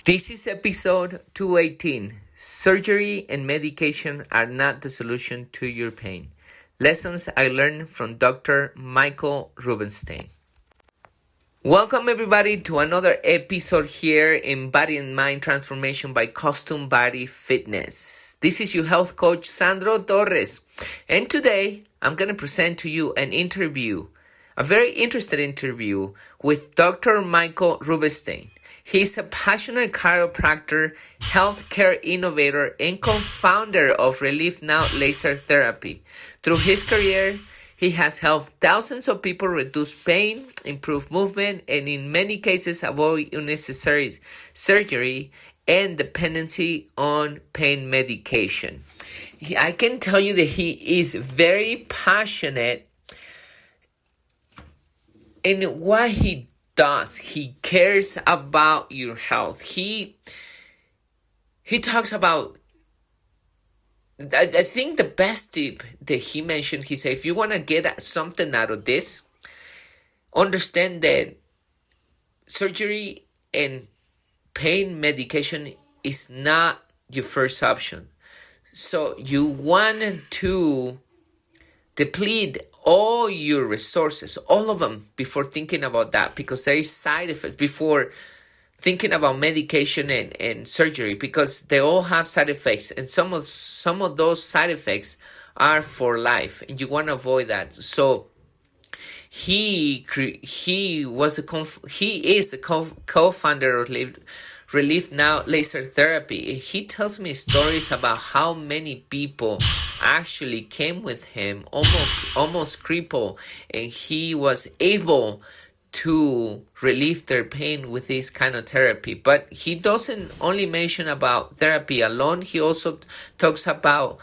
This is episode 218. Surgery and medication are not the solution to your pain. Lessons I learned from Dr. Michael Rubenstein. Welcome everybody to another episode here in Body and Mind Transformation by Custom Body Fitness. This is your health coach Sandro Torres, and today I'm going to present to you an interview, a very interesting interview with Dr. Michael Rubenstein. He's a passionate chiropractor, healthcare innovator, and co-founder of ReliefNow Laser Therapy. Through his career, he has helped thousands of people reduce pain, improve movement, and in many cases avoid unnecessary surgery and dependency on pain medication. I can tell you that he is very passionate in what he does. He cares about your health. He talks about, I think the best tip that he mentioned, he said, if you want to get something out of this, understand that surgery and pain medication is not your first option. So you want to deplete all your resources, all of them, before thinking about that, because there is side effects before thinking about medication and surgery, because they all have side effects, and some of those side effects are for life, and you want to avoid that. So he is the co-founder of ReliefNow Laser Therapy. He tells me stories about how many people actually came with him almost crippled, and he was able to relieve their pain with this kind of therapy. But he doesn't only mention about therapy alone. He also talks about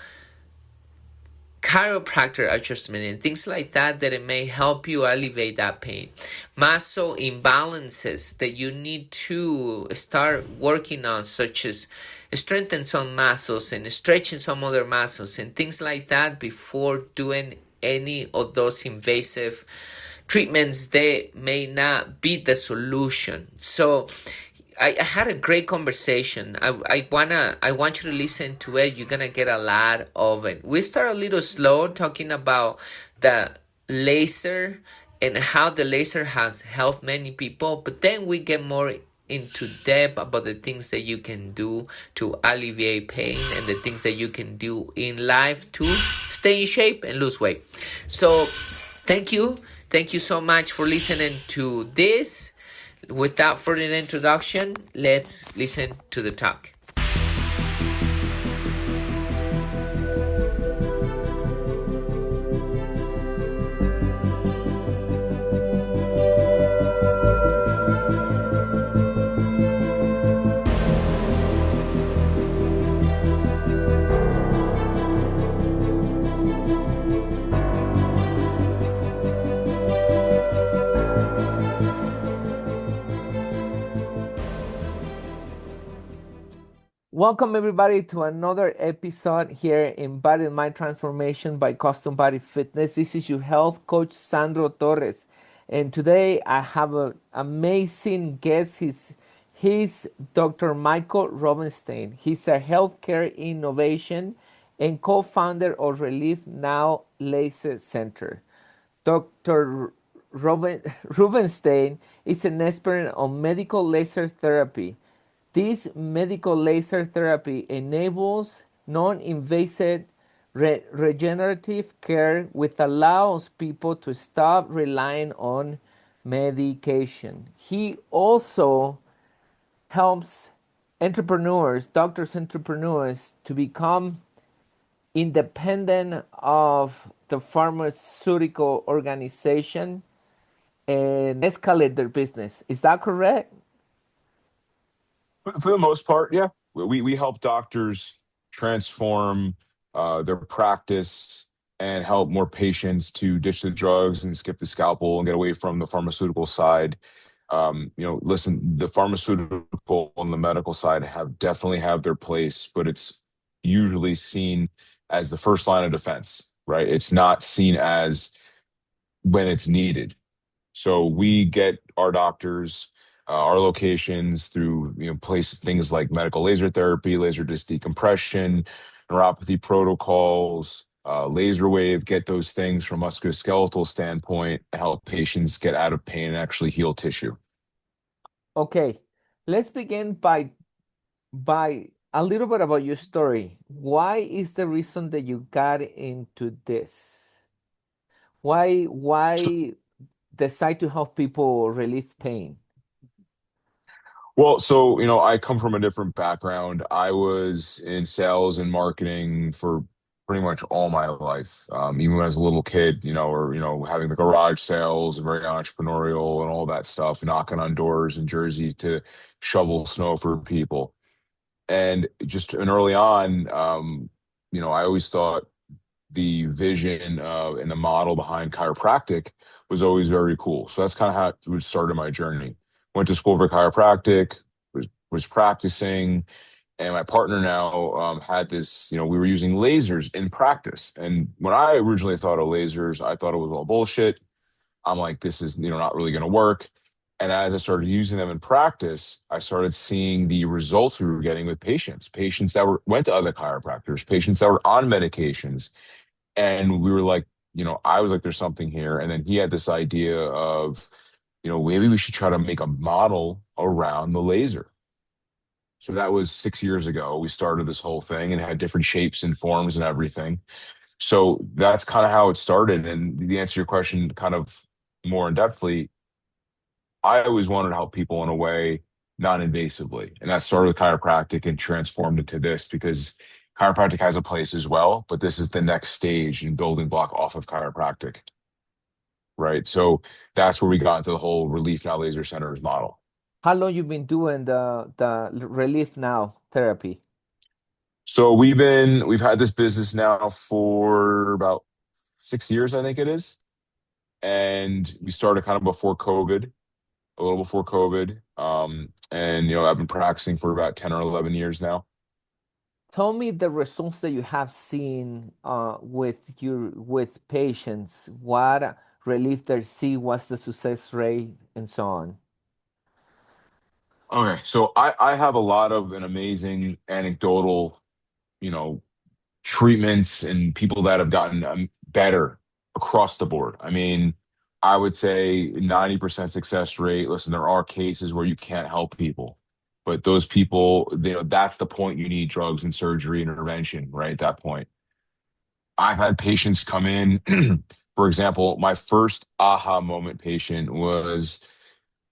chiropractor adjustment and things like that it may help you alleviate that pain. Muscle imbalances that you need to start working on, such as strengthen some muscles and stretching some other muscles and things like that before doing any of those invasive treatments that may not be the solution. So I had a great conversation. I want you to listen to it. You're gonna get a lot of it. We start a little slow talking about the laser and how the laser has helped many people, but then we get more into depth about the things that you can do to alleviate pain and the things that you can do in life to stay in shape and lose weight. So thank you so much for listening to this. Without further introduction, let's listen to the talk. Welcome everybody to another episode here in Body and Mind Transformation by Custom Body Fitness. This is your health coach Sandro Torres, and today I have an amazing guest. He's Dr. Michael Rubenstein. He's a healthcare innovation and co-founder of ReliefNow Laser Center. Dr. Rubenstein is an expert on medical laser therapy. This medical laser therapy enables non-invasive regenerative care, which allows people to stop relying on medication. He also helps doctors, entrepreneurs, to become independent of the pharmaceutical organization and escalate their business. Is that correct? For the most part, yeah. We help doctors transform their practice and help more patients to ditch the drugs and skip the scalpel and get away from the pharmaceutical side. Listen, the pharmaceutical and the medical side definitely have their place, but it's usually seen as the first line of defense, right? It's not seen as when it's needed. So we get our doctors our locations through places things like medical laser therapy, laser disc decompression, neuropathy protocols, laser wave, get those things from musculoskeletal standpoint, help patients get out of pain and actually heal tissue. Okay, let's begin by a little bit about your story. Why is the reason that you got into this? Why decide to help people relieve pain? Well, so, I come from a different background. I was in sales and marketing for pretty much all my life. Even when I was a little kid, or, having the garage sales, very entrepreneurial and all that stuff, knocking on doors in Jersey to shovel snow for people. And early on, I always thought the vision and the model behind chiropractic was always very cool. So that's kind of how it started my journey. Went to school for chiropractic, was practicing, and my partner now had this. We were using lasers in practice. And when I originally thought of lasers, I thought it was all bullshit. I'm like, this is not really going to work. And as I started using them in practice, I started seeing the results we were getting with patients that went to other chiropractors, patients that were on medications, and we were like, I was like, there's something here. And then he had this idea of, maybe we should try to make a model around the laser. So that was 6 years ago. We started this whole thing and it had different shapes and forms and everything. So that's kind of how it started. And the answer to your question, kind of more in depthly, I always wanted to help people in a way non-invasively. And that started with chiropractic and transformed into this because chiropractic has a place as well, but this is the next stage and building block off of chiropractic, right? So that's where we got into the whole Relief Now Laser Centers model. How long you been doing the relief now therapy? So we've had this business now for about 6 years, I think it is. And we started kind of before COVID, a little before COVID. And I've been practicing for about 10 or 11 years now. Tell me the results that you have seen with patients. What relief they see, what's the success rate, and so on. Okay, so I have a lot of an amazing anecdotal, you know, treatments and people that have gotten better across the board. I mean, I would say 90% success rate. Listen, there are cases where you can't help people, but those people, that's the point you need drugs and surgery and intervention, right? At that point. I've had patients come in, for example, my first aha moment patient was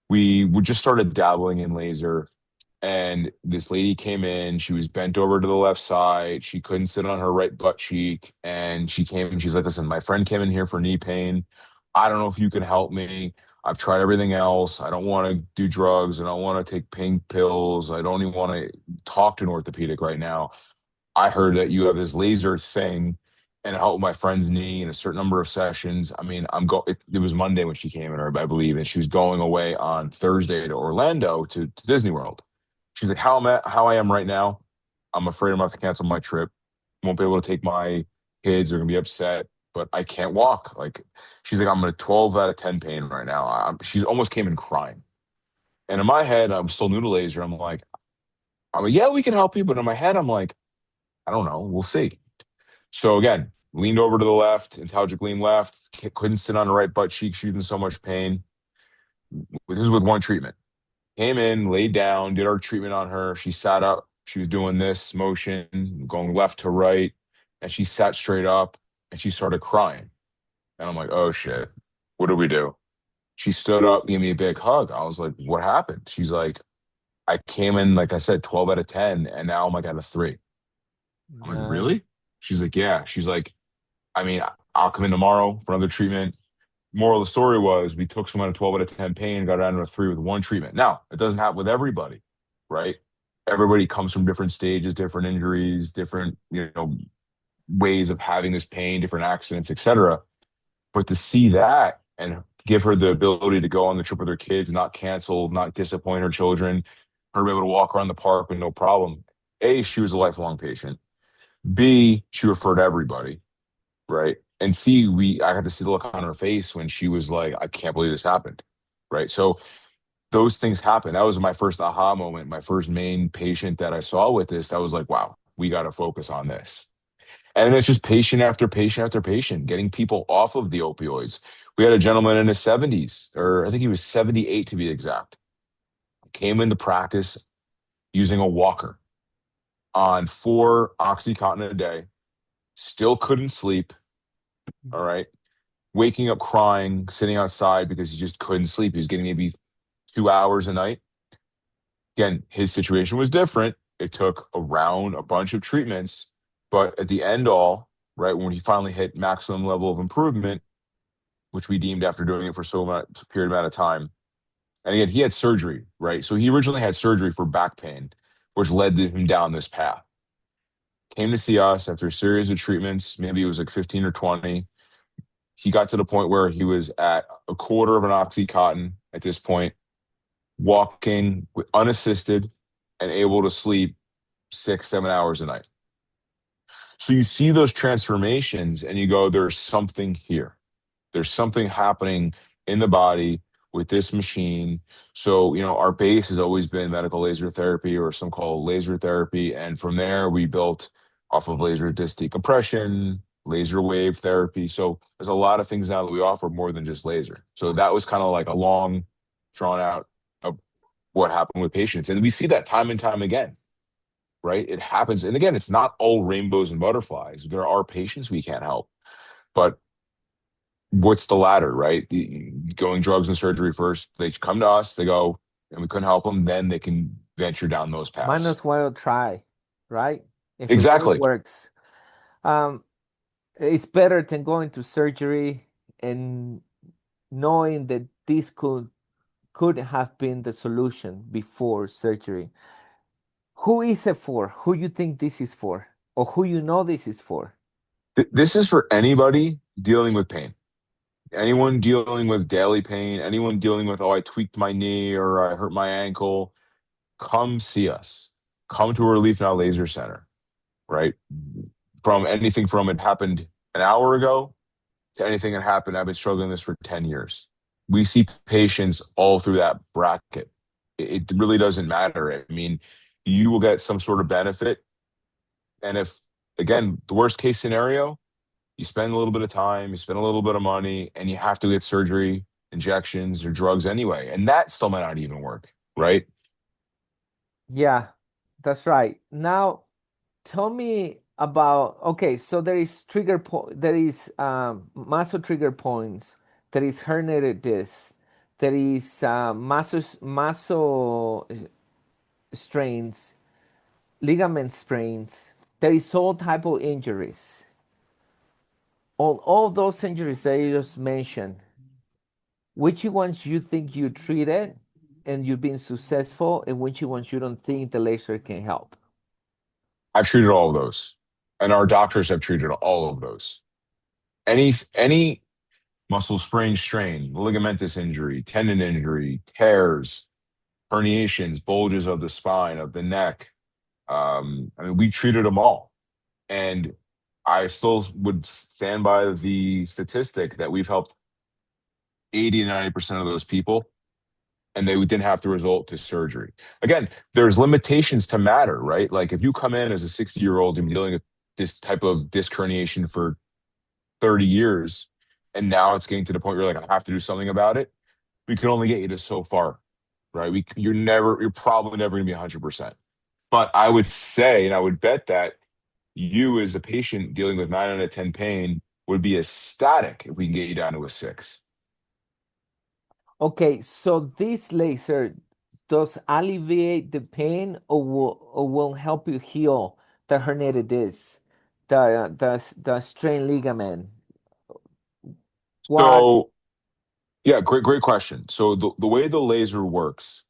we just started dabbling in laser and this lady came in. She was bent over to the left side. She couldn't sit on her right butt cheek. And she came and she's like, listen, my friend came in here for knee pain. I don't know if you can help me. I've tried everything else. I don't want to do drugs. I don't want to take pain pills. I don't even want to talk to an orthopedic right now. I heard that you have this laser thing and it helped my friend's knee in a certain number of sessions. I mean, it was Monday when she came in, or I believe, and she was going away on Thursday to Orlando to Disney World. She's like, how I am right now, I'm afraid I'm gonna have to cancel my trip. Won't be able to take my kids. They're gonna be upset, but I can't walk. Like, she's like, I'm in a 12 out of 10 pain right now. She almost came in crying. And in my head, I'm still new to laser. I'm like, yeah, we can help you. But in my head, I'm like, I don't know. We'll see. So again, leaned over to the left, intelligent lean left, couldn't sit on the right butt cheek. She was in so much pain. This is with one treatment. Came in, laid down, did our treatment on her. She sat up. She was doing this motion, going left to right, and she sat straight up and she started crying. And I'm like, oh shit, what do we do? She stood up, gave me a big hug. I was like, what happened? She's like, I came in, like I said, 12 out of 10, and now I'm like at a three. I'm like, Nice. really? She's like, yeah. She's like, I mean, I'll come in tomorrow for another treatment. Moral of the story was we took someone at 12 out of 10 pain, got down to a three with one treatment. Now, it doesn't happen with everybody, right? Everybody comes from different stages, different injuries, different, ways of having this pain, different accidents, etc. But to see that and give her the ability to go on the trip with her kids, not cancel, not disappoint her children, her be able to walk around the park with no problem. A, she was a lifelong patient. B, she referred everybody, right? And C, I had to see the look on her face when she was like, I can't believe this happened, right? So those things happen. That was my first aha moment, my first main patient that I saw with this. I was like, wow, we got to focus on this. And it's just patient after patient after patient, getting people off of the opioids. We had a gentleman in his 70s, or I think he was 78 to be exact, came into practice using a walker on 4 Oxycontin a day, still couldn't sleep. All right. Waking up crying, sitting outside because he just couldn't sleep. He was getting maybe 2 hours a night. Again, his situation was different. It took around a bunch of treatments, but at the end all, right, when he finally hit maximum level of improvement, which we deemed after doing it for so much period amount of time. And again, he had surgery, right? So he originally had surgery for back pain, which led him down this path. Came to see us after a series of treatments. Maybe it was like 15 or 20. He got to the point where he was at a quarter of an Oxycontin at this point, walking unassisted and able to sleep 6, 7 hours a night. So you see those transformations and you go, there's something here. There's something happening in the body with this machine. So, our base has always been medical laser therapy or some called laser therapy. And from there, we built off of laser disc decompression, laser wave therapy. So there's a lot of things now that we offer more than just laser. So that was kind of like a long, drawn out of what happened with patients. And we see that time and time again, right? It happens. And again, it's not all rainbows and butterflies. There are patients we can't help. But what's the ladder, right? Going drugs and surgery first. They come to us, they go, and we couldn't help them. Then they can venture down those Might paths. as well try, right? If it really Exactly. works. Um, it's better than going to surgery and knowing that this could have been the solution before surgery. Who is it for? Who you think this is for? Or who you know this is for? This is for anybody dealing with pain. Anyone dealing with daily pain, anyone dealing with, oh, I tweaked my knee or I hurt my ankle, come see us. Come to a Relief Now Laser Center, right? From anything from it happened an hour ago to anything that happened, I've been struggling this for 10 years. We see patients all through that bracket. It really doesn't matter. I mean, you will get some sort of benefit. And if, again, the worst case scenario, you spend a little bit of time, you spend a little bit of money, and you have to get surgery, injections, or drugs anyway. And that still might not even work, right? Yeah, that's right. Now, tell me about, okay, so there is trigger point, there is muscle trigger points, there is herniated disc, there is muscle strains, ligament sprains, there is all type of injuries. All those injuries that you just mentioned, which ones you think you treated and you've been successful, and which ones you don't think the laser can help? I've treated all of those. And our doctors have treated all of those. Any muscle sprain, strain, ligamentous injury, tendon injury, tears, herniations, bulges of the spine, of the neck. I mean, we treated them all. And I still would stand by the statistic that we've helped 80 to 90% of those people, and they didn't have to resort to surgery. Again, there's limitations to matter, right? Like if you come in as a 60-year-old and dealing with this type of disc herniation for 30 years, and now it's getting to the point where you're like, I have to do something about it, we can only get you to so far, right? You're probably never going to be 100%. But I would say, and I would bet that you as a patient dealing with 9 out of 10 pain would be ecstatic if we can get you down to a 6. Okay, so this laser does alleviate the pain, or will help you heal the herniated disc, the strained ligament? What? So, yeah, great question. So the way the laser works,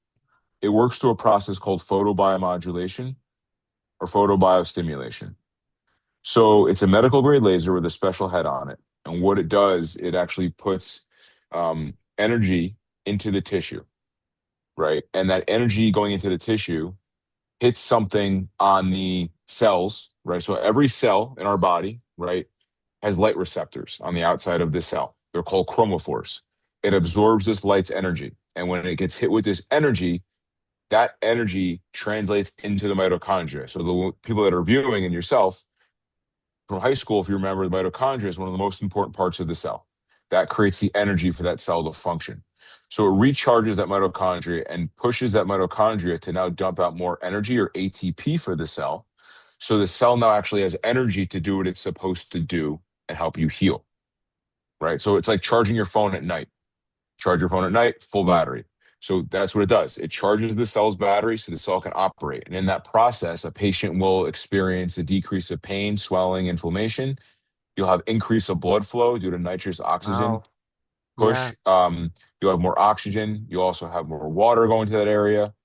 it works through a process called photobiomodulation or photobiostimulation. So it's a medical grade laser with a special head on it. And what it does, it actually puts energy into the tissue, right? And that energy going into the tissue hits something on the cells, right? So every cell in our body, right, has light receptors on the outside of this cell. They're called chromophores. It absorbs this light's energy. And when it gets hit with this energy, that energy translates into the mitochondria. So the people that are viewing and yourself from high school, if you remember, the mitochondria is one of the most important parts of the cell. That creates the energy for that cell to function. So it recharges that mitochondria and pushes that mitochondria to now dump out more energy or ATP for the cell. So the cell now actually has energy to do what it's supposed to do and help you heal. Right. So it's like charging your phone at night. Charge your phone at night, full battery. So that's what it does. It charges the cell's battery so the cell can operate. And in that process, a patient will experience a decrease of pain, swelling, inflammation. You'll have increase of blood flow due to nitrous oxygen Wow. Yeah. push. You'll have more oxygen. You'll also have more water going to that area.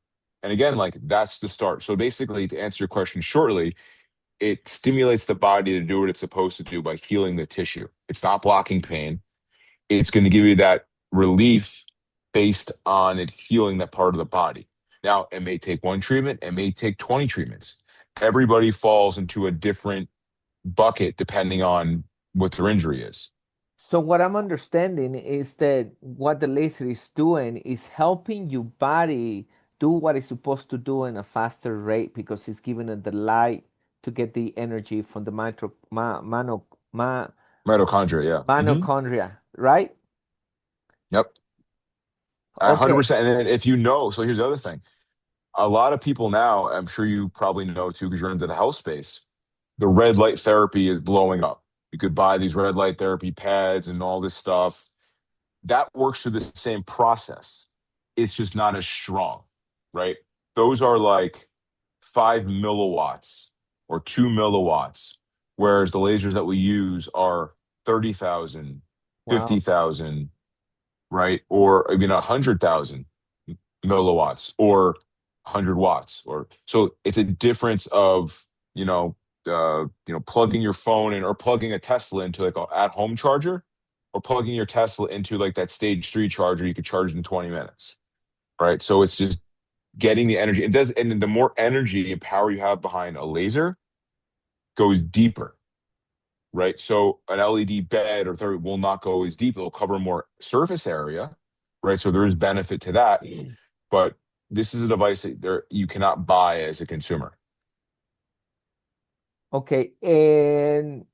And again, like that's the start. So basically, to answer your question shortly, it stimulates the body to do what it's supposed to do by healing the tissue. It's not blocking pain. It's going to give you that relief based on it healing that part of the body. Now, it may take one treatment, it may take 20 treatments. Everybody falls into a different bucket depending on what their injury is. So what I'm understanding is that what the laser is doing is helping your body do what it's supposed to do in a faster rate because it's giving it the light to get the energy from the Mitochondria, yeah. mitochondria, right? Yep. Okay. 100%. And if you know, so here's the other thing. A lot of people now, I'm sure you probably know too, because you're into the health space, the red light therapy is blowing up. You could buy these red light therapy pads and all this stuff. That works through the same process. It's just not as strong, right? Those are like 5 milliwatts or 2 milliwatts, whereas the lasers that we use are 30,000, Wow. 50,000, right? Or I mean 100,000 milliwatts or 100 watts. Or so it's a difference of, plugging your phone in or plugging a Tesla into like an at-home charger or plugging your Tesla into like that stage 3 charger you could charge in 20 minutes. Right. So it's just getting the energy. It does, and the more energy and power you have behind a laser goes deeper. Right. So an LED bed or therapy will not go as deep. It'll cover more surface area. Right. So there is benefit to that. But this is a device that you cannot buy as a consumer. Okay. And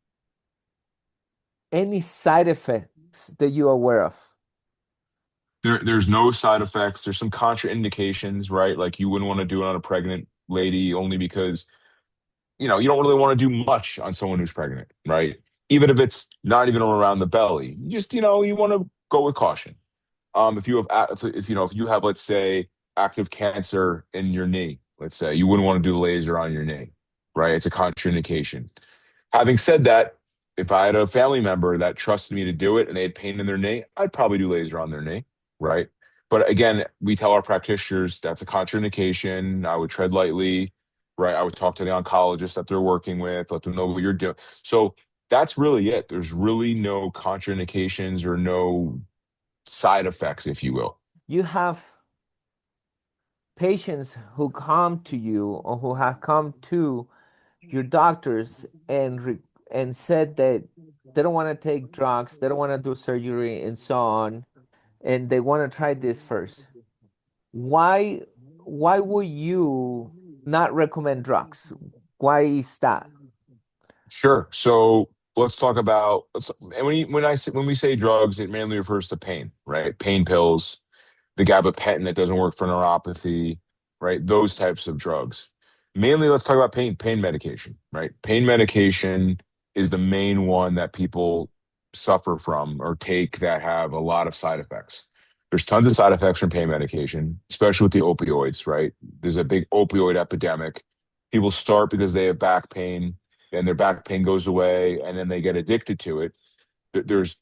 any side effects that you're aware of? There's no side effects. There's some contraindications, right? Like you wouldn't want to do it on a pregnant lady only because, you don't really want to do much on someone who's pregnant, right? Even if it's not even around the belly, just, you want to go with caution. If you have, if you have, let's say, active cancer in your knee, let's say, you wouldn't want to do the laser on your knee, right? It's a contraindication. Having said that, if I had a family member that trusted me to do it and they had pain in their knee, I'd probably do laser on their knee, right? But again, we tell our practitioners that's a contraindication. I would tread lightly, right? I would talk to the oncologist that they're working with, let them know what you're doing. So that's really it. There's really no contraindications or no side effects, if you will. You have patients who come to you or who have come to your doctors and said that they don't want to take drugs, they don't want to do surgery and so on, and they want to try this first. Why why would you not recommend drugs? Why is that? Sure. So let's talk about and when we say drugs, it mainly refers to pain, right? Pain pills, the gabapentin that doesn't work for neuropathy, right? Those types of drugs. Mainly, let's talk about pain medication, right? Pain medication is the main one that people suffer from or take that have a lot of side effects. There's tons of side effects from pain medication, especially with the opioids, right? There's a big opioid epidemic. People start because they have back pain, and their back pain goes away, and then they get addicted to it. There's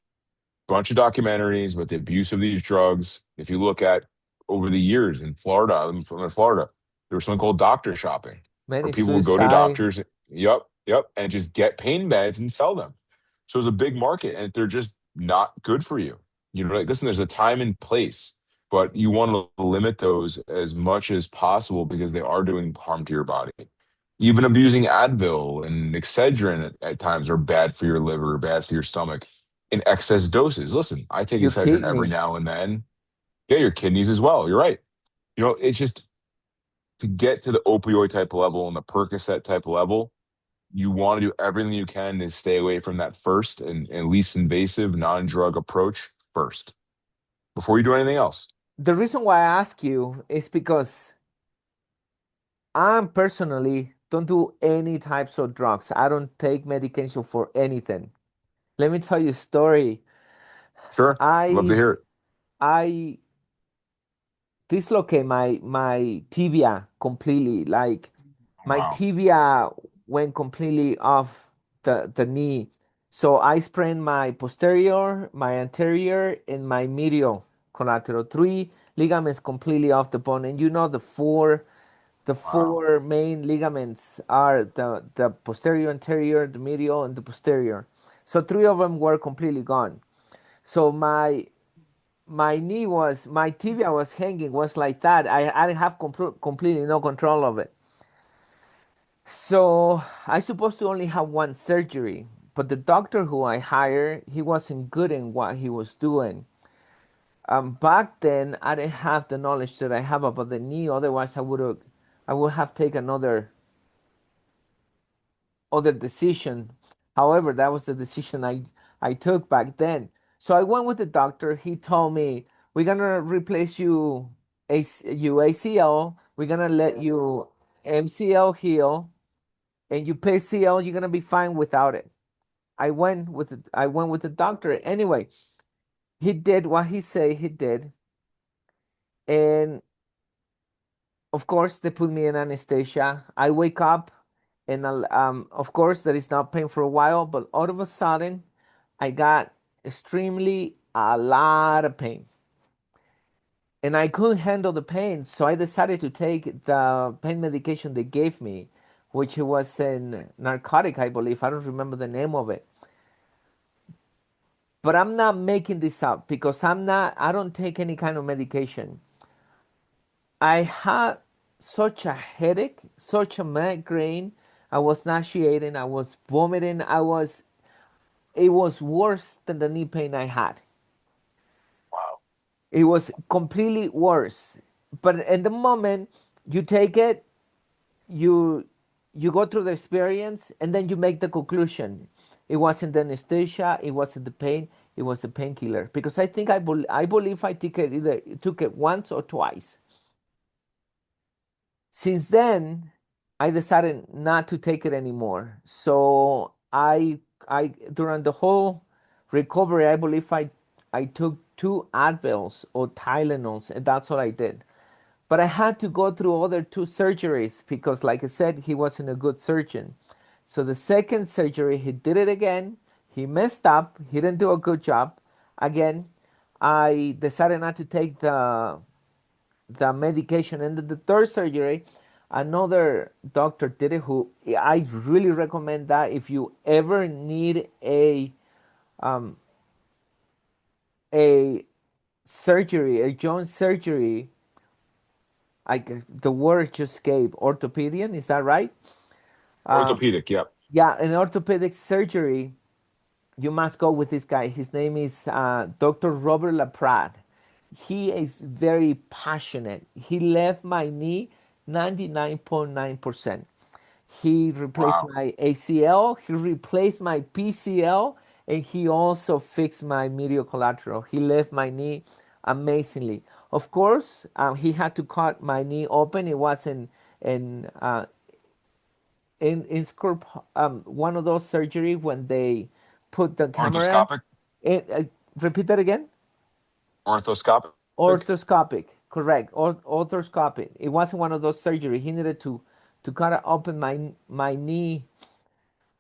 bunch of documentaries about the abuse of these drugs. If you look at over the years in Florida, I'm from Florida, there was something called doctor shopping, where Many people would go to suicide. doctors, yep, and just get pain meds and sell them. So it's a big market, and they're just not good for you. Like, listen, there's a time and place, but you want to limit those as much as possible because they are doing harm to your body. Even abusing Advil and Excedrin at times are bad for your liver, bad for your stomach in excess doses. Listen, I take Your Excedrin every kidney. now and then. Yeah, your kidneys as well. You're right. It's just to get to the opioid type level and the Percocet type level, you want to do everything you can to stay away from that first and least invasive non-drug approach first before you do anything else. The reason why I ask you is because I personally don't do any types of drugs. I don't take medication for anything. Let me tell you a story. Sure. Love to I hear it. I dislocate my tibia completely. Like my Wow. tibia went completely off the knee. So I sprained my posterior, my anterior, and my medial collateral. Three ligaments completely off the bone. And the Wow. four main ligaments are the posterior, anterior, the medial, and the posterior. So three of them were completely gone. So my tibia was hanging, was like that. I didn't have completely no control of it. So I supposed to only have one surgery, but the doctor who I hired, he wasn't good in what he was doing. Back then I didn't have the knowledge that I have about the knee. Otherwise, I would have taken other decision. However, that was the decision I took back then. So I went with the doctor. He told me, we're gonna replace you ACL. We're gonna let you MCL heal, and you PCL. You're gonna be fine without it. I went with the doctor anyway. He did what he said he did, and of course they put me in anesthesia. I wake up, and of course there is not pain for a while, but all of a sudden I got extremely a lot of pain, and I couldn't handle the pain, so I decided to take the pain medication they gave me, which was a narcotic, I believe. I don't remember the name of it. But I'm not making this up because I don't take any kind of medication. I had such a headache, such a migraine. I was nauseating, I was vomiting, it was worse than the knee pain I had. Wow. It was completely worse. But in the moment you take it, you you go through the experience and then you make the conclusion. It wasn't the anesthesia, it wasn't the pain, it was the painkiller. Because I believe I took it once or twice. Since then, I decided not to take it anymore. So I during the whole recovery, I believe I took two Advils or Tylenols, and that's what I did. But I had to go through other two surgeries because, like I said, he wasn't a good surgeon. So the second surgery, he did it again. He messed up. He didn't do a good job. Again, I decided not to take the medication. And the third surgery, another doctor did it who I really recommend that if you ever need a surgery, a joint surgery, the word just escaped, orthopedian, is that right? Orthopedic. Yep. Yeah, an orthopedic surgery, you must go with this guy. His name is Dr. Robert LaPrade. He is very passionate. He left my knee 99.9%. He replaced Wow. my ACL, he replaced my PCL, and he also fixed my medial collateral. He left my knee amazingly. Of course, he had to cut my knee open. It wasn't in one of those surgery when they put the camera. Orthoscopic. Repeat that again. Orthoscopic. Orthoscopic, correct. Orthoscopic. It wasn't one of those surgery. He needed to kind of open my knee.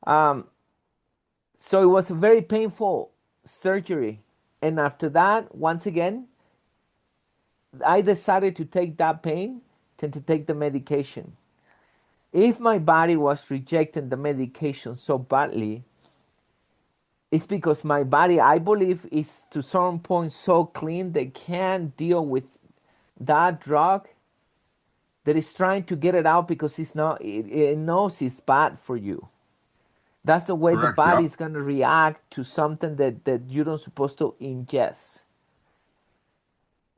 So it was a very painful surgery. And after that, once again, I decided to take that pain than to take the medication. If my body was rejecting the medication so badly, it's because my body, I believe, is to some point so clean they can't deal with that drug that is trying to get it out because it knows it's bad for you. That's the way the Correct. body Yep. is going to react to something that you don't supposed to ingest.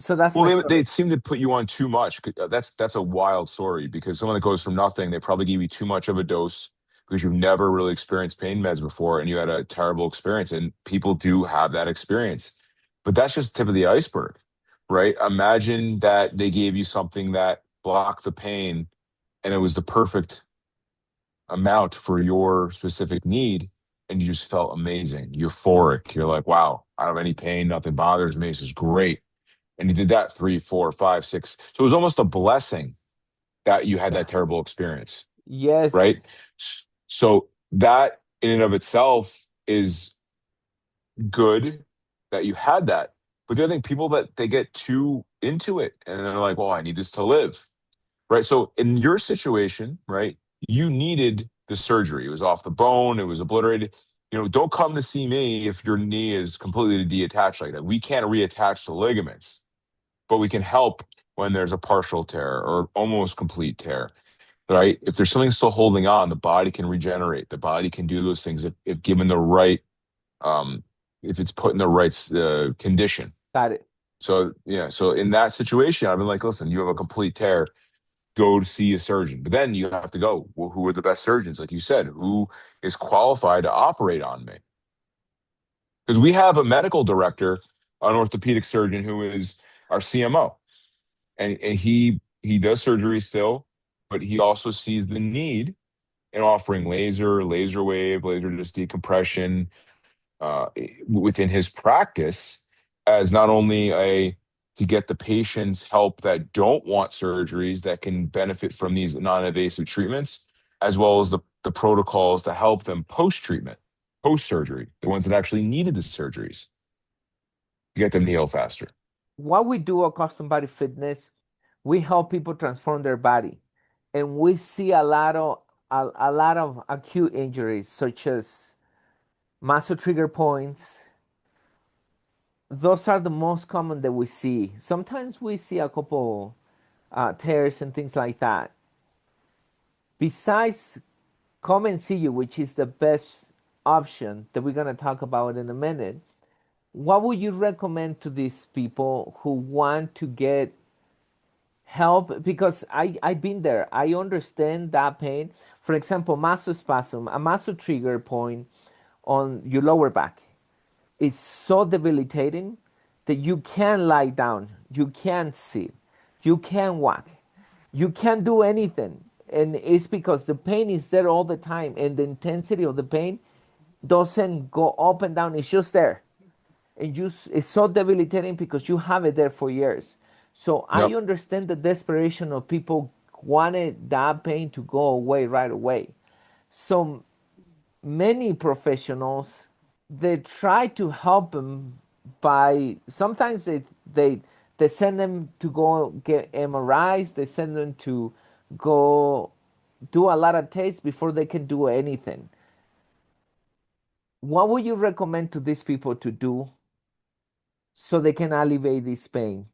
So that's Well, my they story. seem to put you on too much. That's a wild story because someone that goes from nothing, they probably give you too much of a dose because you've never really experienced pain meds before and you had a terrible experience. And people do have that experience. But that's just the tip of the iceberg, right? Imagine that they gave you something that blocked the pain and it was the perfect amount for your specific need and you just felt amazing, euphoric. You're like, wow, I don't have any pain, nothing bothers me. This is great. And you did that 3, 4, 5, 6. So it was almost a blessing that you had that terrible experience, right? Yes. So that in and of itself is good that you had that. But the other thing, people that they get too into it and they're like, well, I need this to live, right? So in your situation, right, you needed the surgery. It was off the bone, it was obliterated. Don't come to see me if your knee is completely detached like that. We can't reattach the ligaments, but we can help when there's a partial tear or almost complete tear, right? If there's something still holding on, the body can regenerate. The body can do those things if given the right, um, if it's put in the right condition. Got it. So yeah, so in that situation, I've been like, listen, you have a complete tear, go to see a surgeon. But then you have to go, well, who are the best surgeons? Like you said, who is qualified to operate on me? Because we have a medical director, an orthopedic surgeon who is our CMO. And he does surgery still, but he also sees the need in offering laser wave, laser just decompression within his practice as not only a to get the patients help that don't want surgeries that can benefit from these non-invasive treatments, as well as the protocols to help them post-treatment, post-surgery, the ones that actually needed the surgeries to get them to heal faster. What we do at Custom Body Fitness, we help people transform their body, and we see a lot of acute injuries such as muscle trigger points. Those are the most common that we see. Sometimes we see a couple tears and things like that. Besides come and see you, which is the best option that we're going to talk about in a minute, what would you recommend to these people who want to get help? Because I've been there. I understand that pain. For example, muscle spasm, a muscle trigger point on your lower back is so debilitating that you can't lie down, you can't sit, you can't walk, you can't do anything. And it's because the pain is there all the time and the intensity of the pain doesn't go up and down, it's just there. And it's so debilitating because you have it there for years. So I Yep. understand the desperation of people wanted that pain to go away right away. So many professionals, they try to help them by sometimes they send them to go get MRIs, they send them to go do a lot of tests before they can do anything. What would you recommend to these people to do so they can alleviate this pain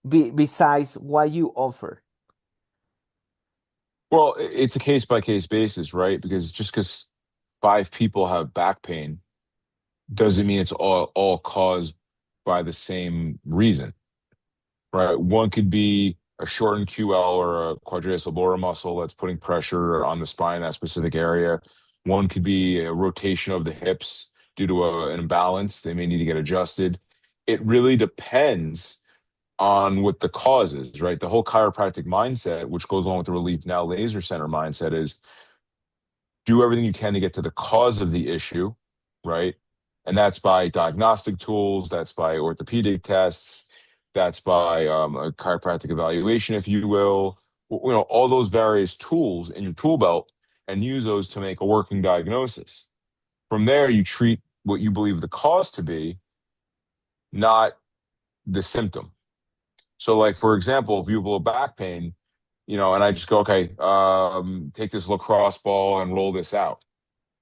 besides what you offer? Well, it's a case by case basis, right? Because just because 5 people have back pain doesn't mean it's all caused by the same reason, right? One could be a shortened QL or a quadratus lumborum muscle that's putting pressure on the spine in that specific area. One could be a rotation of the hips due to an imbalance. They may need to get adjusted. It really depends on what the cause is, right? The whole chiropractic mindset, which goes along with the ReliefNow Laser Center mindset, is do everything you can to get to the cause of the issue, right? And that's by diagnostic tools, that's by orthopedic tests, that's by a chiropractic evaluation, if you will. All those various tools in your tool belt and use those to make a working diagnosis. From there, you treat what you believe the cause to be, not the symptom. So, like, for example, if you have low back pain, and I just go, okay, take this lacrosse ball and roll this out,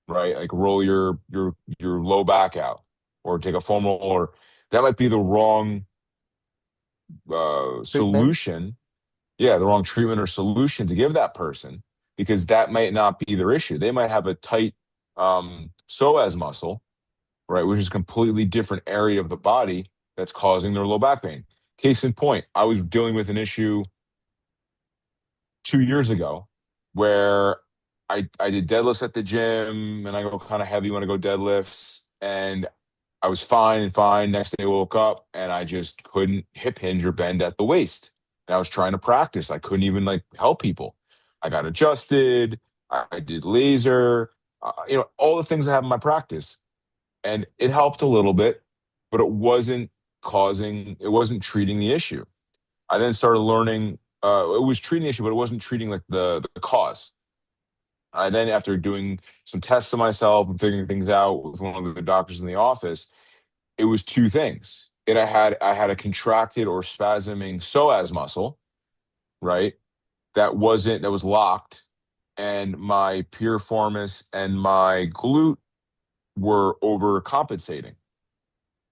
right? Like roll your low back out, or take a foam roller. That might be the wrong Treatment? solution. Yeah, the wrong treatment or solution to give that person because that might not be their issue. They might have a tight psoas muscle, right, which is a completely different area of the body that's causing their low back pain. Case in point, I was dealing with an issue 2 years ago where I did deadlifts at the gym, and I go kind of heavy when I go deadlifts, and I was fine and fine. Next day I woke up and I just couldn't hip hinge or bend at the waist. And I was trying to practice. I couldn't even like help people. I got adjusted. I did laser, all the things I have in my practice. And it helped a little bit, but it wasn't treating the issue. I then started learning, it was treating the issue, but it wasn't treating like the cause. I then, after doing some tests of myself and figuring things out with one of the doctors in the office, it was two things. I had a contracted or spasming psoas muscle, right? That was locked, and my piriformis and my glute were overcompensating.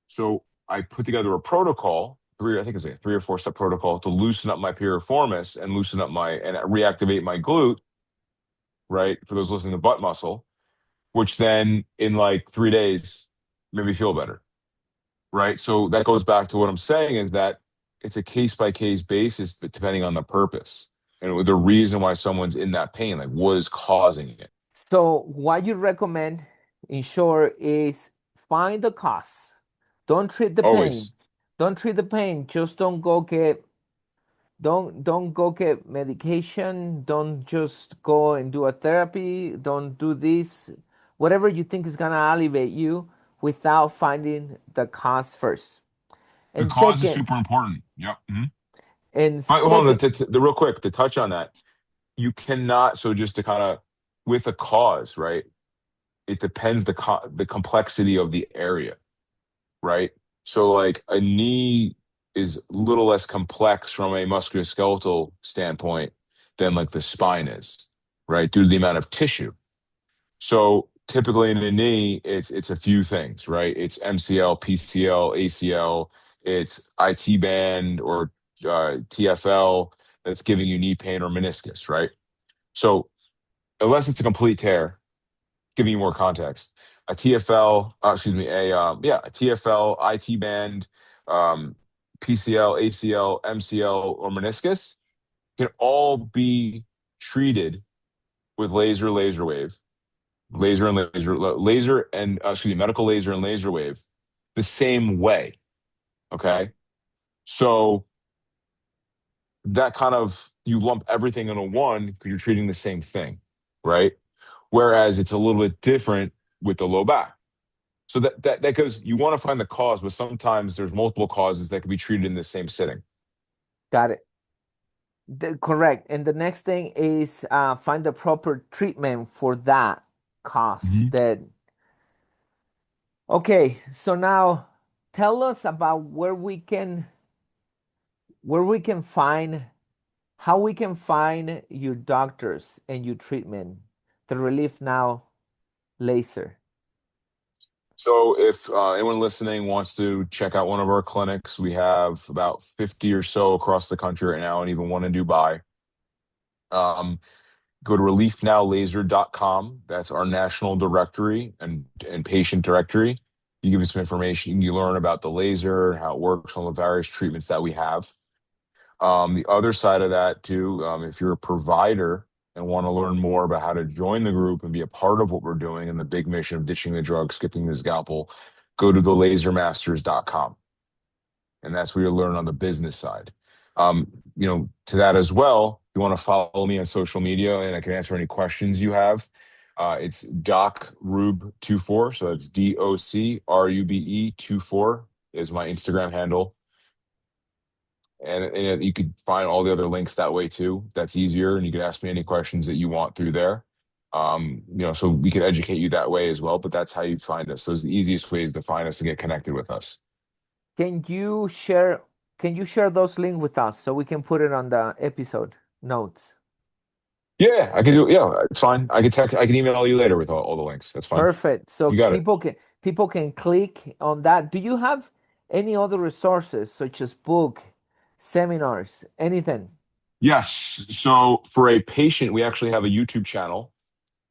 So I put together a protocol, I think it's a 3 or 4 step protocol to loosen up my piriformis and reactivate my glute, right? For those listening to butt muscle, which then in like 3 days made me feel better. Right. So that goes back to what I'm saying, is that it's a case by case basis, but depending on the purpose and the reason why someone's in that pain, like what is causing it. So what you recommend, in short, is find the cause. Don't treat the pain. Always. Don't treat the pain. Just don't go get medication. Don't just go and do a therapy. Don't do this. Whatever you think is gonna elevate you without finding the cause first. The And cause is second, super important. Yep. and But hold on, second, the real quick to touch on that, you cannot. So just to kind of with a cause, right? It depends the complexity of the area, right? So like a knee is a little less complex from a musculoskeletal standpoint than like the spine is, right? Due to the amount of tissue. So typically in the knee, it's a few things, right? It's MCL, PCL, ACL, it's IT band or TFL that's giving you knee pain, or meniscus, right? So unless it's a complete tear, giving you more context, a TFL, excuse me, a TFL, IT band, um, PCL, ACL, MCL, or meniscus can all be treated with laser wave, laser and excuse me, medical laser and laser wave the same way. Okay. So that kind of, you lump everything into one because you're treating the same thing, right? Whereas it's a little bit different with the low back. So that goes, you want to find the cause, but sometimes there's multiple causes that can be treated in the same sitting. got it. Correct. And the next thing is find the proper treatment for that cause. Mhm. That okay. So now tell us about where we can find how we can find your doctors and your treatment. The Relief Now Laser. So if anyone listening wants to check out one of our clinics, we have about 50 or so across the country right now, and even one in Dubai. Um, Go to ReliefNowLaser.com. That's our national directory and patient directory. You give me some information. You learn about the laser, how it works, all the various treatments that we have. The other side of that too, if you're a provider and want to learn more about how to join the group and be a part of what we're doing and the big mission of ditching the drug, skipping the scalpel, go to thelasermasters.com. And that's where you'll learn on the business side. To that as well, you want to follow me on social media and I can answer any questions you have. It's DocRube24. So it's DocRube24 is my Instagram handle. And you could find all the other links that way too. That's easier. And you can ask me any questions that you want through there. So we can educate you that way as well. But that's how you find us. Those are the easiest ways to find us and get connected with us. Can you share those links with us so we can put it on the episode notes? Yeah, I can do. Yeah, it's fine. I can email you later with all the links. That's fine. Perfect. So You got it. people can click on that. Do you have any other resources such as book, seminars, anything? Yes. So for a patient, we actually have a YouTube channel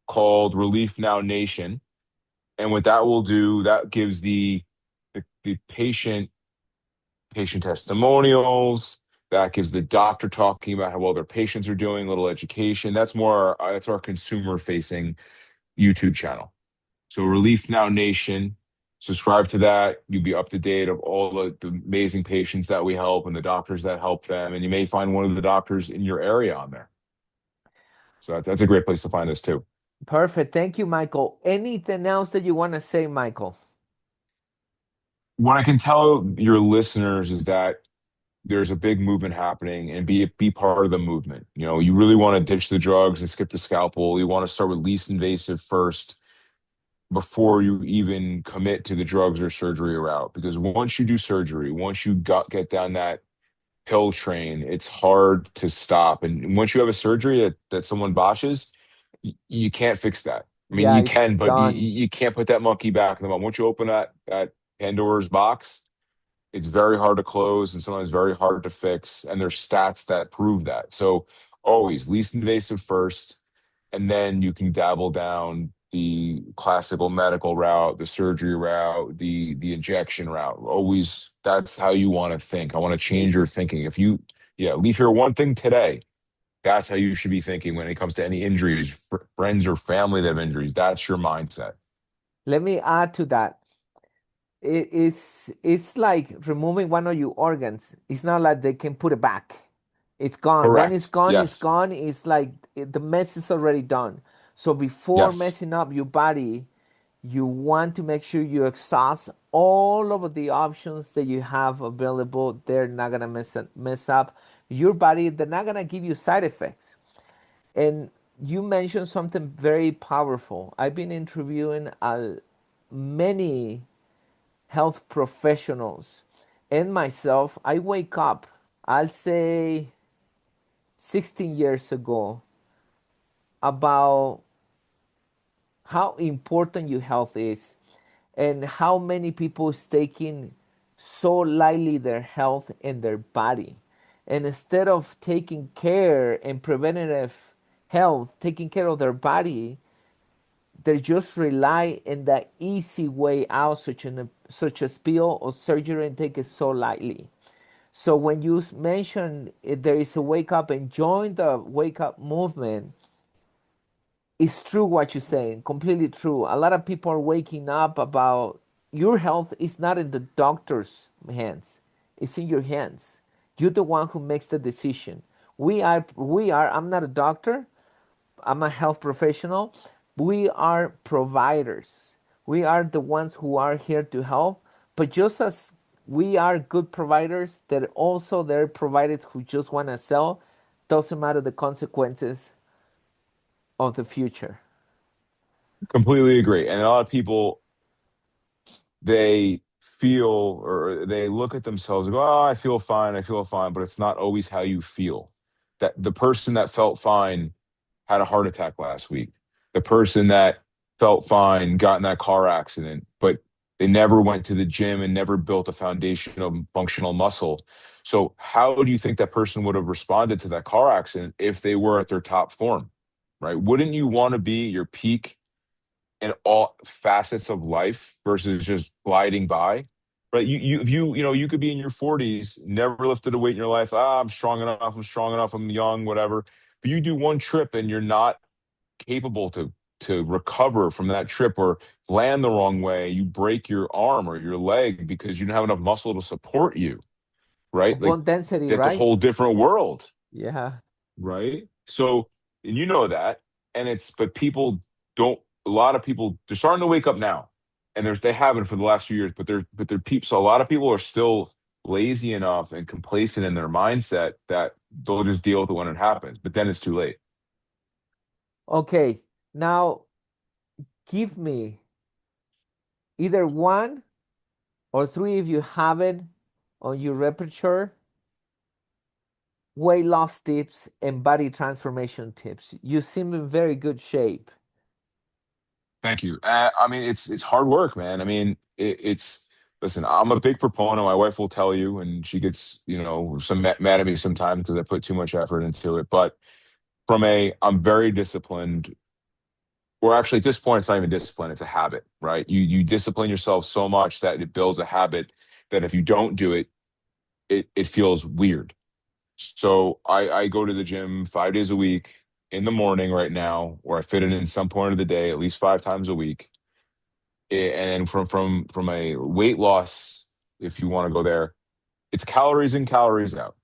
called Relief Now Nation. And what that will do, that gives the patient patient testimonials. That gives the doctor talking about how well their patients are doing, a little education. That's our consumer facing YouTube channel. So Relief Now Nation, subscribe to that. You'll be up to date of all the amazing patients that we help and the doctors that help them. And you may find one of the doctors in your area on there. So that's a great place to find us too. Perfect. Thank you, Michael. Anything else that you want to say, Michael? What I can tell your listeners is that there's a big movement happening, and be part of the movement. You really want to ditch the drugs and skip the scalpel. You want to start with least invasive first before you even commit to the drugs or surgery route. Because once you do surgery, once you get down that pill train, it's hard to stop. And once you have a surgery that someone botches, you can't fix that. I mean, Yeah, you it's can, but done. you can't put that monkey back in the mouth. Once you open that Pandora's box, it's very hard to close and sometimes very hard to fix. And there's stats that prove that. So always least invasive first, and then you can dabble down the classical medical route, the surgery route, the injection route. Always, that's how you want to think. I want to change your It's thinking. If you, yeah, leave here one thing today, that's how you should be thinking when it comes to any injuries, friends or family that have injuries. That's your mindset. Let me add to that. It's like removing one of your organs. It's not like they can put it back. It's gone. When it's Correct. gone, it's Yes. gone. It's like the mess is already done. So before Yes. messing up your body, you want to make sure you exhaust all of the options that you have available. They're not gonna mess up your body. They're not gonna give you side effects. And you mentioned something very powerful. I've been interviewing many health professionals and myself. I wake up, I'll say 16 years ago, about how important your health is and how many people is taking so lightly their health and their body. And instead of taking care and preventative health, taking care of their body, they just rely in that easy way out, such as pill or surgery, and take it so lightly. So when you mention there is a wake up and join the wake up movement, it's true what you're saying, completely true. A lot of people are waking up about your health is not in the doctor's hands, it's in your hands. You're the one who makes the decision. I'm not a doctor, I'm a health professional. We are providers. We are the ones who are here to help. But just as we are good providers, that also there are providers who just want to sell. Doesn't matter the consequences of the future. Completely agree. And a lot of people, they feel or they look at themselves and go, oh, I feel fine, but it's not always how you feel. That the person that felt fine had a heart attack last week. The person that felt fine got in that car accident, but they never went to the gym and never built a foundation of functional muscle. So how do you think that person would have responded to that car accident if they were at their top form? Right? Wouldn't you want to be at your peak in all facets of life versus just gliding by? Right? You could be in your 40s, never lifted a weight in your life. I'm strong enough, I'm young, whatever. But you do one trip and you're not capable to recover from that trip, or land the wrong way, you break your arm or your leg because you don't have enough muscle to support you, right? Like Bone density, that's a right? whole different world, Yeah. right? So, and you know that, and but people don't. A lot of people, they're starting to wake up now, and they haven't for the last few years, but they're people. So a lot of people are still lazy enough and complacent in their mindset that they'll just deal with it when it happens, but then it's too late. Okay. Now give me either one or three if you have it on your repertoire, weight loss tips and body transformation tips. You seem in very good shape. Thank you. I mean, it's hard work, man. I mean, it's listen. I'm a big proponent. My wife will tell you, and she gets some mad at me sometimes because I put too much effort into it. But I'm very disciplined. Or actually, at this point, it's not even discipline; it's a habit, right? You discipline yourself so much that it builds a habit that if you don't do it, it feels weird. So I go to the gym 5 days a week in the morning right now, or I fit it in some point of the day, at least 5 times a week. And from a weight loss, if you want to go there, it's calories in, calories out,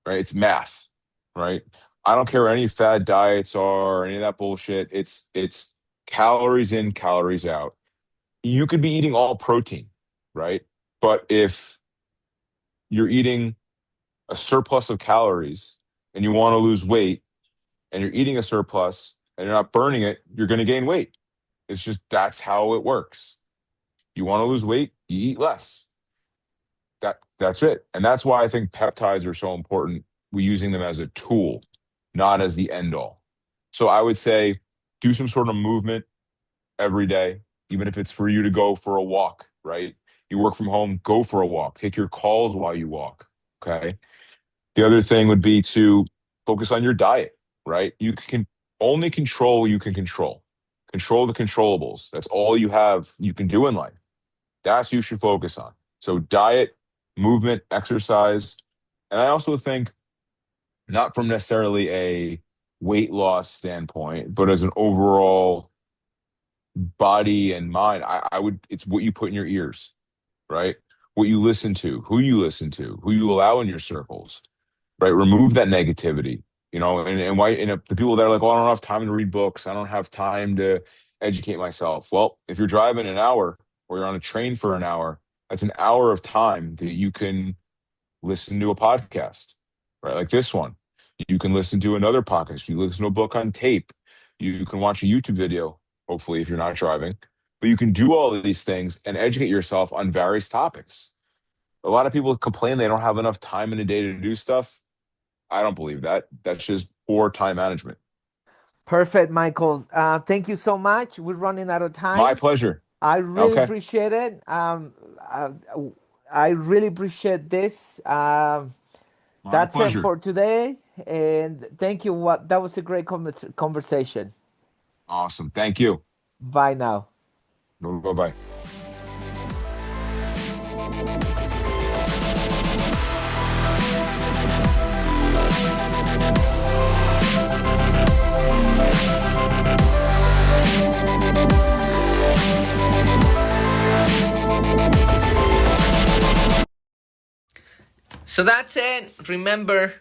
right? It's math, right? I don't care what any fad diets are or any of that bullshit. It's calories in, calories out. You could be eating all protein, right? But if you're eating a surplus of calories and you want to lose weight and you're eating a surplus and you're not burning it, you're going to gain weight. It's just that's how it works. You want to lose weight, you eat less. That's it. And that's why I think peptides are so important. We're using them as a tool, not as the end all. So I would say do some sort of movement every day, even if it's for you to go for a walk, right? You work from home, go for a walk. Take your calls while you walk. Okay. The other thing would be to focus on your diet, right? You can only control what you can control. Control the controllables. That's all you have you can do in life. That's what you should focus on. So diet, movement, exercise. And I also think not from necessarily a weight loss standpoint, but as an overall body and mind, I would, it's what you put in your ears, right? What you listen to, who you allow in your circles, right? Remove that negativity, and why, and if the people that are like, oh, I don't have time to read books. I don't have time to educate myself. Well, if you're driving an hour or you're on a train for an hour, that's an hour of time that you can listen to a podcast, right? Like this one. You can listen to another podcast. You listen to a book on tape. You can watch a YouTube video, hopefully, if you're not driving. But you can do all of these things and educate yourself on various topics. A lot of people complain they don't have enough time in a day to do stuff. I don't believe that. That's just poor time management. Perfect, Michael. Thank you so much. We're running out of My time. pleasure. I really Okay. appreciate it. I really appreciate this. My That's it pleasure. for today. And thank you. That was a great conversation. Awesome. Thank you. Bye now. Bye-bye. So that's it. Remember,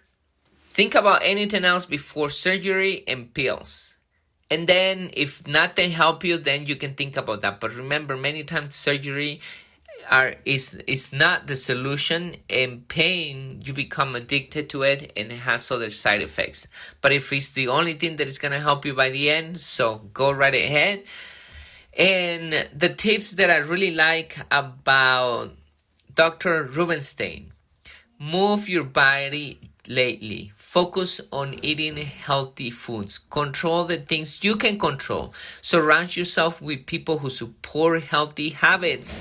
think about anything else before surgery and pills. And then if nothing help you, then you can think about that. But remember, many times surgery is not the solution, and pain, you become addicted to it and it has other side effects. But if it's the only thing that is going to help you by the end, so go right ahead. And the tips that I really like about Dr. Rubenstein: move your body lately. Focus on eating healthy foods. Control the things you can control. Surround yourself with people who support healthy habits.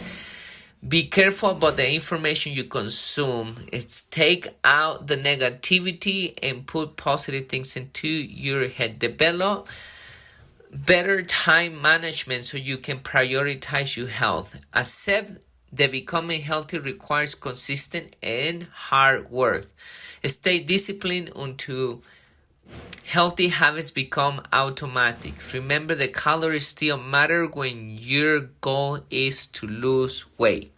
Be careful about the information you consume. It's take out the negativity and put positive things into your head. Develop better time management so you can prioritize your health. Accept that becoming healthy requires consistent and hard work. Stay disciplined until healthy habits become automatic. Remember that calories still matter when your goal is to lose weight.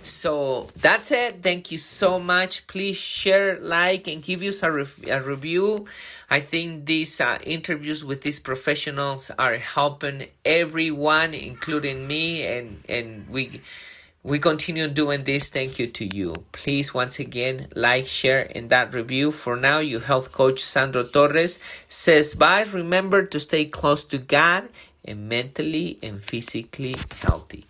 So that's it. Thank you so much. Please share, like, and give us a review. I think these interviews with these professionals are helping everyone, including me, and we continue doing this. Thank you to you. Please, once again, like, share, and that review. For now, your health coach, Sandro Torres, says bye. Remember to stay close to God and mentally and physically healthy.